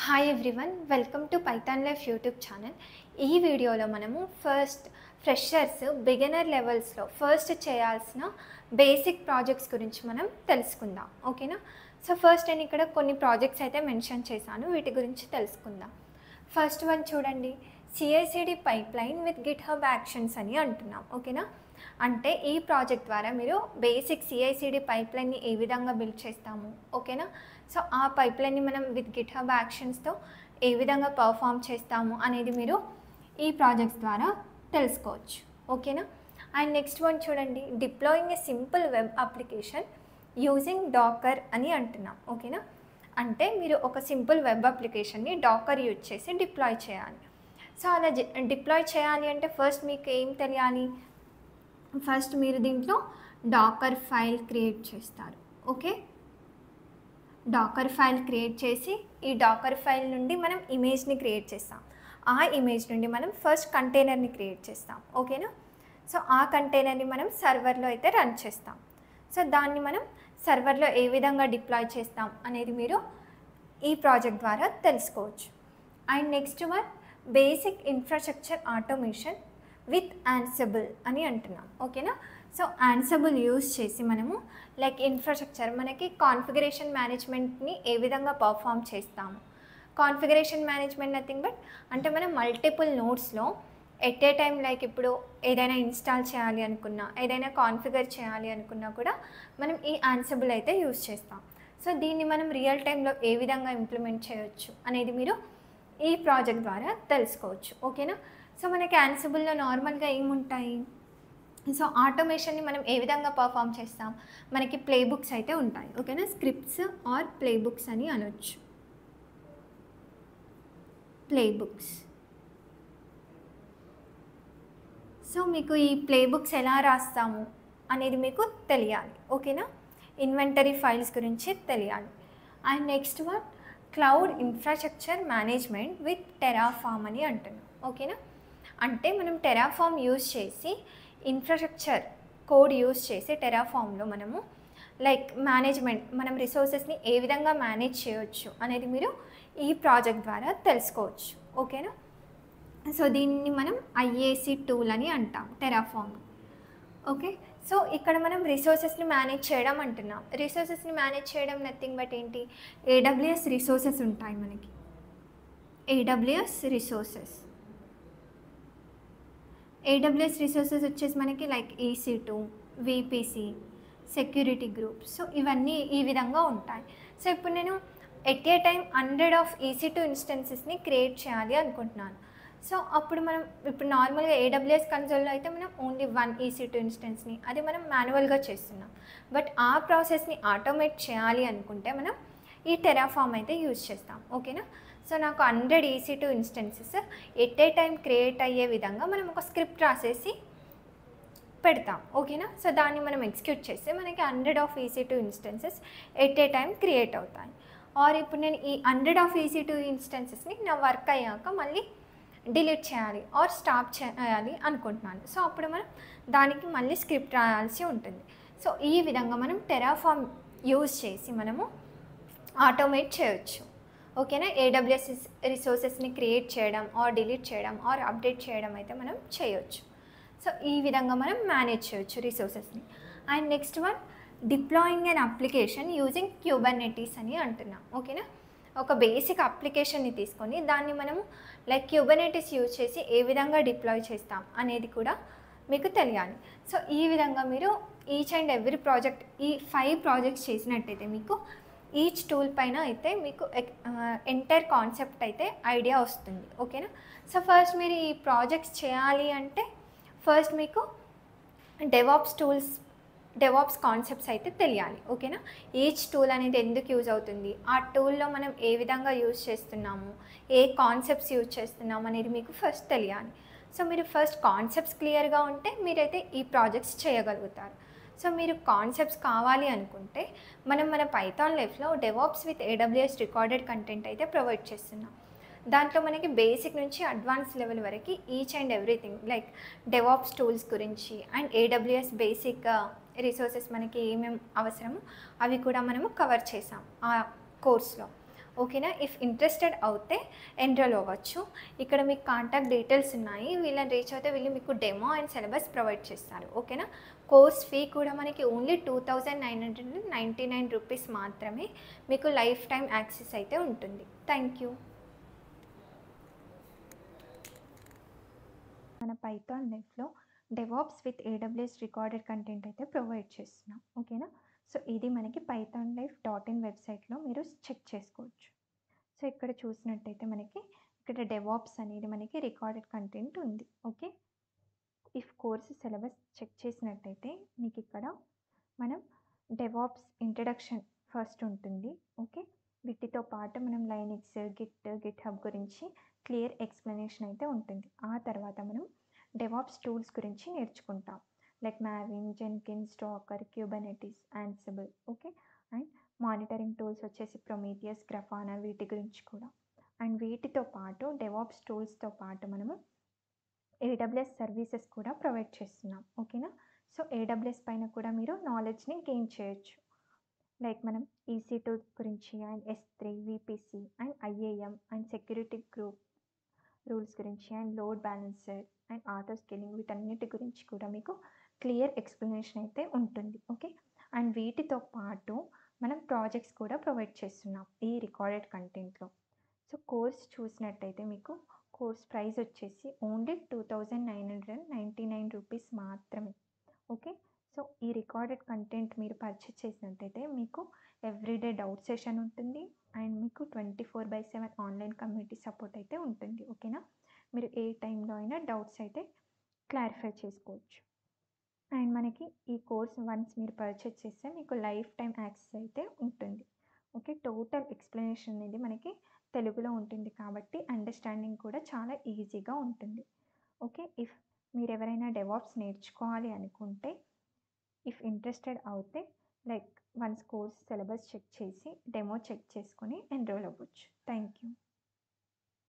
Hi everyone, welcome to Python life YouTube channel. ఈ వీడియోలో మనము ఫ్రెషర్స్ బిగినర్ లెవెల్స్లో ఫస్ట్ చేయాల్సిన బేసిక్ ప్రాజెక్ట్స్ గురించి మనం తెలుసుకుందాం. ఓకేనా? సో ఫస్ట్ నేను ఇక్కడ కొన్ని ప్రాజెక్ట్స్ అయితే మెన్షన్ చేశాను, వీటి గురించి తెలుసుకుందాం. ఫస్ట్ వన్ చూడండి, CICD pipeline with GitHub actions అని అంటున్నాం. ఓకేనా? అంటే ఈ ప్రాజెక్ట్ ద్వారా మీరు బేసిక్ సిఐసిడి పైప్లైన్ని ఏ విధంగా బిల్డ్ చేస్తాము. ఓకేనా? సో ఆ పైప్లైన్ని మనం విత్ గిట్హబ్ యాక్షన్స్తో ఏ విధంగా పర్ఫామ్ చేస్తాము అనేది మీరు ఈ ప్రాజెక్ట్స్ ద్వారా తెలుసుకోవచ్చు. ఓకేనా? అండ్ నెక్స్ట్ వన్ చూడండి, deploying a simple web application using Docker అని అంటున్నాం. ఓకేనా? అంటే మీరు ఒక సింపుల్ వెబ్ అప్లికేషన్ని డాకర్ యూజ్ చేసి డిప్లాయ్ చేయాలి. సో అలా డిప్లాయ్ చేయాలి అంటే ఫస్ట్ మీకు ఏం తెలియాలి? ఫస్ట్ మీరు దీంట్లో డాకర్ ఫైల్ క్రియేట్ చేస్తారు. ఓకే, డాకర్ ఫైల్ క్రియేట్ చేసి ఈ డాకర్ ఫైల్ నుండి మనం ఇమేజ్ని క్రియేట్ చేస్తాం. ఆ ఇమేజ్ నుండి మనం ఫస్ట్ కంటైనర్ని క్రియేట్ చేస్తాం. ఓకేనా? సో ఆ కంటైనర్ని మనం సర్వర్లో అయితే రన్ చేస్తాం. సో దాన్ని మనం సర్వర్లో ఏ విధంగా డిప్లాయ్ చేస్తాం అనేది మీరు ఈ ప్రాజెక్ట్ ద్వారా తెలుసుకోవచ్చు. And next one, basic infrastructure automation with Ansible అని అంటున్నాం. ఓకేనా? సో యాన్సిబుల్ యూజ్ చేసి మనము లైక్ ఇన్ఫ్రాస్ట్రక్చర్ మనకి కాన్ఫిగరేషన్ మేనేజ్మెంట్ని ఏ విధంగా పర్ఫామ్ చేస్తాము. కాన్ఫిగరేషన్ మేనేజ్మెంట్ నథింగ్ బట్ అంటే మనం మల్టిపుల్ నోడ్స్లో ఎట్ ఏ టైం లైక్ ఇప్పుడు ఏదైనా ఇన్స్టాల్ చేయాలి అనుకున్నా, ఏదైనా కాన్ఫిగర్ చేయాలి అనుకున్నా కూడా మనం ఈ యాన్సిబుల్ అయితే యూజ్ చేస్తాం. సో దీన్ని మనం రియల్ టైంలో ఏ విధంగా ఇంప్లిమెంట్ చేయొచ్చు అనేది మీరు ఈ ప్రాజెక్ట్ ద్వారా తెలుసుకోవచ్చు. ఓకేనా? సో మనకి యాన్సిబుల్లో నార్మల్గా ఏముంటాయి? సో ఆటోమేషన్ని మనం ఏ విధంగా పర్ఫామ్ చేస్తాం? మనకి ప్లే బుక్స్ అయితే ఉంటాయి. ఓకేనా? స్క్రిప్ట్స్ ఆర్ ప్లే బుక్స్ అని అనొచ్చు. Play books. సో మీకు ఈ ప్లే బుక్స్ ఎలా రాస్తాము అనేది మీకు తెలియాలి. ఓకేనా? ఇన్వెంటరీ ఫైల్స్ గురించి తెలియాలి. And next one, cloud infrastructure management with Terraform అని అంటున్నాం. ఓకేనా? అంటే మనం టెరాఫార్మ్ యూజ్ చేసి ఇన్ఫ్రాస్ట్రక్చర్ కోడ్ యూజ్ చేసి టెరాఫార్మ్లో మనము లైక్ మేనేజ్మెంట్ మనం రిసోర్సెస్ని ఏ విధంగా మేనేజ్ చేయొచ్చు అనేది మీరు ఈ ప్రాజెక్ట్ ద్వారా తెలుసుకోవచ్చు. ఓకేనా? సో దీన్ని మనం ఐఏసి టూల్ అని అంటాం, టెరాఫార్మ్. ఓకే, సో ఇక్కడ మనం రిసోర్సెస్ని మేనేజ్ చేయడం అంటున్నాం. రిసోర్సెస్ని మేనేజ్ చేయడం నథింగ్ బట్ ఏంటి? ఏడబ్ల్యూఎస్ రిసోర్సెస్ ఉంటాయి మనకి. ఏడబ్ల్యూఎస్ రిసోర్సెస్ వచ్చేసి మనకి like EC2, VPC, security groups. So ఇవన్నీ ఈ విధంగా ఉంటాయి. సో ఇప్పుడు నేను at a time 100 of EC2 ఇన్స్టెన్సెస్ని క్రియేట్ చేయాలి అనుకుంటున్నాను. సో అప్పుడు మనం ఇప్పుడు నార్మల్గా AWS కన్సోల్లో అయితే మనం ఓన్లీ 1 EC2 ఇన్స్టెన్స్ని అది మనం మాన్యువల్గా చేస్తున్నాం. బట్ ఆ ప్రాసెస్ని ఆటోమేట్ చేయాలి అనుకుంటే మనం ఈ టెరాఫార్మ్ అయితే యూజ్ చేస్తాం. ఓకేనా? సో నాకు 100 EC2 instances at a time create అయ్యే విధంగా మనం ఒక స్క్రిప్ట్ రాసేసి పెడతాం. ఓకేనా? సో దాన్ని మనం ఎగ్జిక్యూట్ చేస్తే మనకి 100 of EC2 instances at a time create అవుతాయి. ఆర్ ఇప్పుడు నేను ఈ 100 ఆఫ్ EC2 ఇన్స్టెన్సెస్ని నా వర్క్ అయ్యాక మళ్ళీ డిలీట్ చేయాలి ఆర్ స్టాప్ చేయాలి అనుకుంటున్నాను. సో అప్పుడు మనం దానికి మళ్ళీ స్క్రిప్ట్ రాయాల్సి ఉంటుంది. సో ఈ విధంగా మనం టెరాఫార్మ్ యూజ్ చేసి మనము ఆటోమేట్ చేయొచ్చు. ఓకేనా? AWS రిసోర్సెస్ని క్రియేట్ చేయడం ఆర్ డిలీట్ చేయడం ఆర్ అప్డేట్ చేయడం అయితే మనం చేయొచ్చు. సో ఈ విధంగా మనం మేనేజ్ చేయొచ్చు రిసోర్సెస్ని. And next one, deploying an application using Kubernetes అని అంటున్నాం. ఓకేనా? ఒక బేసిక్ అప్లికేషన్ని తీసుకొని దాన్ని మనము లైక్ క్యూబర్నెటీస్ యూజ్ చేసి ఏ విధంగా డిప్లాయ్ చేస్తాం అనేది కూడా మీకు తెలియాలి. సో ఈ విధంగా మీరు ఈచ్ అండ్ ఎవ్రీ ప్రాజెక్ట్ ఈ 5 ప్రాజెక్ట్స్ చేసినట్టయితే మీకు ఈచ్ టూల్ పైన అయితే మీకు ఎంటైర్ కాన్సెప్ట్ అయితే ఐడియా వస్తుంది. ఓకేనా? సో ఫస్ట్ మీరు ఈ ప్రాజెక్ట్స్ చేయాలి అంటే ఫస్ట్ మీకు డెవాప్స్ కాన్సెప్ట్స్ అయితే తెలియాలి. ఓకేనా? ఈచ్ టూల్ అనేది ఎందుకు యూజ్ అవుతుంది, ఆ టూల్లో మనం ఏ విధంగా యూజ్ చేస్తున్నాము, ఏ కాన్సెప్ట్స్ యూజ్ చేస్తున్నాము అనేది మీకు ఫస్ట్ తెలియాలి. సో మీరు ఫస్ట్ కాన్సెప్ట్స్ క్లియర్గా ఉంటే మీరైతే ఈ ప్రాజెక్ట్స్ చేయగలుగుతారు. సో మీరు కాన్సెప్ట్స్ కావాలి అనుకుంటే మన పైథాన్ లైఫ్లో DevOps with AWS recorded content అయితే ప్రొవైడ్ చేస్తున్నాం. దాంట్లో మనకి బేసిక్ నుంచి అడ్వాన్స్ లెవెల్ వరకు each and everything like DevOps tools గురించి అండ్ AWS బేసిక్ రిసోర్సెస్ మనకి ఏమేమి అవసరమో అవి కూడా మనము కవర్ చేసాం ఆ కోర్స్లో. ఓకేనా. ఇఫ్ ఇంట్రెస్టెడ్ అవుతే ఎన్రోల్ అవ్వచ్చు. ఇక్కడ మీకు కాంటాక్ట్ డీటెయిల్స్ ఉన్నాయి. వీళ్ళని రీచ్ అయితే వీళ్ళు మీకు డెమో అండ్ సిలబస్ ప్రొవైడ్ చేస్తారు. ఓకేనా. కోర్స్ ఫీ కూడా మనకి ఓన్లీ 2999 రూపీస్ మాత్రమే. మీకు లైఫ్ టైం యాక్సెస్ అయితే ఉంటుంది. Thank you. మన పైథాన్ లైఫ్లో DevOps with AWS recorded content అయితే ప్రొవైడ్ చేస్తున్నాం. ఓకేనా. సో ఇది మనకి పైథాన్ లైఫ్ .in వెబ్సైట్లో మీరు చెక్ చేసుకోవచ్చు. సో ఇక్కడ చూసినట్టయితే మనకి ఇక్కడ డెవాప్స్ అనేది మనకి రికార్డెడ్ కంటెంట్ ఉంది. Okay. If course syllabus check చేసినట్టయితే మీకు ఇక్కడ మనం డెవాప్స్ ఇంట్రడక్షన్ ఫస్ట్ ఉంటుంది. ఓకే. వీటితో పాటు మనం లైనక్స్, గిట్ హబ్ గురించి క్లియర్ ఎక్స్ప్లెనేషన్ అయితే ఉంటుంది. ఆ తర్వాత మనం డెవాప్స్ టూల్స్ గురించి నేర్చుకుంటాం. Like Maven, Jenkins, Docker, Kubernetes, Ansible. Okay. And monitoring tools వచ్చేసి ప్రొమీథియస్, గ్రఫానా, వీటి గురించి కూడా. అండ్ వీటితో పాటు డెవాప్స్ టూల్స్తో పాటు మనము ఏడబ్ల్యూఎస్ సర్వీసెస్ కూడా ప్రొవైడ్ చేస్తున్నాం. ఓకేనా. సో ఏడబ్ల్యూఎస్ పైన కూడా మీరు నాలెడ్జ్ని గెయిన్ చేయొచ్చు. లైక్ మనం EC2 గురించి and S3, VPC and IAM and security group rules గురించి and load balancer and auto scaling వీటన్నిటి గురించి కూడా మీకు క్లియర్ ఎక్స్ప్లెనేషన్ అయితే ఉంటుంది. ఓకే. అండ్ వీటితో పాటు మనం ప్రాజెక్ట్స్ కూడా ప్రొవైడ్ చేస్తున్నాం ఈ రికార్డెడ్ కంటెంట్లో. సో కోర్స్ చూసినట్టయితే మీకు కోర్స్ ప్రైస్ వచ్చేసి ఓన్లీ 2999 రూపీస్ మాత్రమే. ఓకే. సో ఈ రికార్డెడ్ కంటెంట్ మీరు పర్చేస్ చేసినట్టయితే మీకు ఎవ్రీడే డౌట్ సెషన్ ఉంటుంది అండ్ మీకు 24/7 ఆన్లైన్ కమ్యూనిటీ సపోర్ట్ అయితే ఉంటుంది. ఓకేనా. మీరు ఏ టైంలో అయినా డౌట్స్ అయితే క్లారిఫై చేసుకోవచ్చు. అండ్ మనకి ఈ కోర్స్ వన్స్ మీరు పర్చేస్ చేస్తే మీకు లైఫ్ టైం యాక్సెస్ అయితే ఉంటుంది. ఓకే. టోటల్ ఎక్స్ప్లెనేషన్ అనేది మనకి తెలుగులో ఉంటుంది కాబట్టి అండర్స్టాండింగ్ కూడా చాలా ఈజీగా ఉంటుంది. ఓకే. ఇఫ్ మీరు ఎవరైనా డెవాప్స్ నేర్చుకోవాలి అనుకుంటే ఇఫ్ ఇంట్రెస్టెడ్ అవుతే like once course syllabus check చేసి డెమో చెక్ చేసుకొని ఎన్రోల్ అవ్వచ్చు. Thank you.